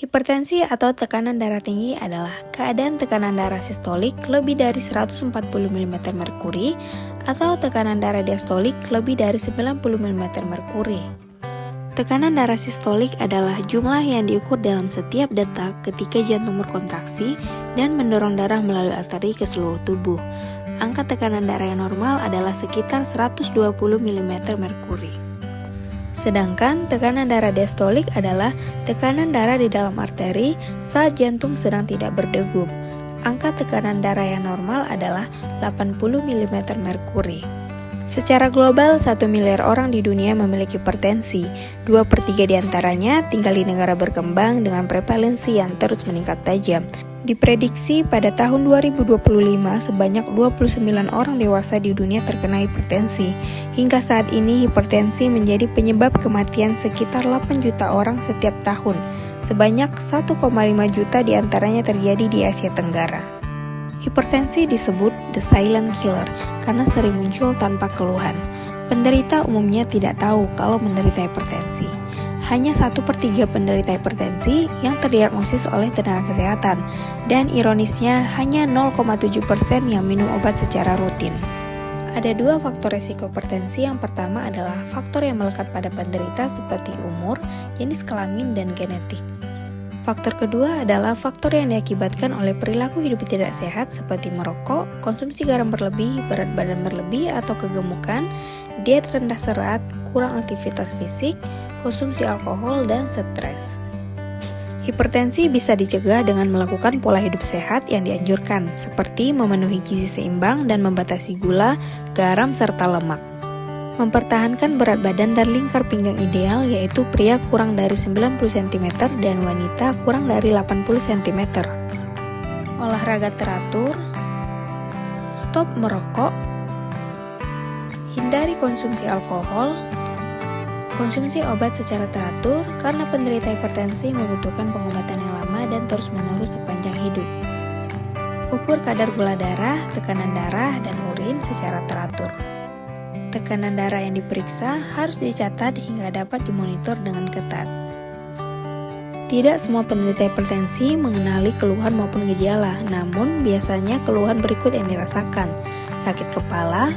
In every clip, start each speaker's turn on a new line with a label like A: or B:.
A: Hipertensi atau tekanan darah tinggi adalah keadaan tekanan darah sistolik lebih dari 140 mm merkuri atau tekanan darah diastolik lebih dari 90 mm merkuri. Tekanan darah sistolik adalah jumlah yang diukur dalam setiap detak ketika jantung berkontraksi dan mendorong darah melalui arteri ke seluruh tubuh. Angka tekanan darah yang normal adalah sekitar 120 mm merkuri. Sedangkan tekanan darah diastolik adalah tekanan darah di dalam arteri saat jantung sedang tidak berdegup. Angka tekanan darah yang normal adalah 80 mm merkuri. Secara global, 1 miliar orang di dunia memiliki hipertensi. 2/3 diantaranya tinggal di negara berkembang dengan prevalensi yang terus meningkat tajam. Diprediksi pada tahun 2025 sebanyak 29 orang dewasa di dunia terkena hipertensi. Hingga saat ini hipertensi menjadi penyebab kematian sekitar 8 juta orang setiap tahun. Sebanyak 1,5 juta diantaranya terjadi di Asia Tenggara. Hipertensi disebut the silent killer karena sering muncul tanpa keluhan. Penderita umumnya tidak tahu kalau menderita hipertensi. Hanya 1/3 penderita hipertensi yang terdiagnosis oleh tenaga kesehatan, dan ironisnya hanya 0,7% yang minum obat secara rutin. Ada 2 faktor risiko hipertensi. Yang pertama adalah faktor yang melekat pada penderita seperti umur, jenis kelamin, dan genetik. Faktor kedua adalah faktor yang diakibatkan oleh perilaku hidup tidak sehat seperti merokok, konsumsi garam berlebih, berat badan berlebih atau kegemukan, diet rendah serat, kurang aktivitas fisik, konsumsi alkohol, dan stres. Hipertensi bisa dicegah dengan melakukan pola hidup sehat yang dianjurkan, seperti memenuhi gizi seimbang dan membatasi gula, garam, serta lemak. Mempertahankan berat badan dan lingkar pinggang ideal, yaitu pria kurang dari 90 cm dan wanita kurang dari 80 cm. Olahraga teratur, stop merokok, hindari konsumsi alkohol, konsumsi obat secara teratur karena penderita hipertensi membutuhkan pengobatan yang lama dan terus-menerus sepanjang hidup. Ukur kadar gula darah, tekanan darah, dan urin secara teratur. Tekanan darah yang diperiksa harus dicatat hingga dapat dimonitor dengan ketat. Tidak semua penderita hipertensi mengenali keluhan maupun gejala, namun biasanya keluhan berikut yang dirasakan: sakit kepala,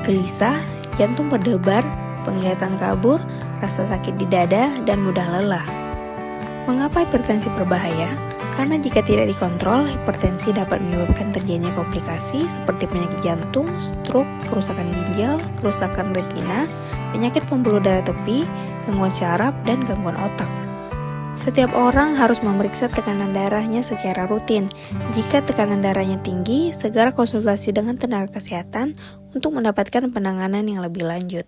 A: gelisah, jantung berdebar, penglihatan kabur, rasa sakit di dada, dan mudah lelah. Mengapa hipertensi berbahaya? Karena jika tidak dikontrol, hipertensi dapat menyebabkan terjadinya komplikasi seperti penyakit jantung, stroke, kerusakan ginjal, kerusakan retina, penyakit pembuluh darah tepi, gangguan syaraf, dan gangguan otak. Setiap orang harus memeriksa tekanan darahnya secara rutin. Jika tekanan darahnya tinggi, segera konsultasi dengan tenaga kesehatan untuk mendapatkan penanganan yang lebih lanjut.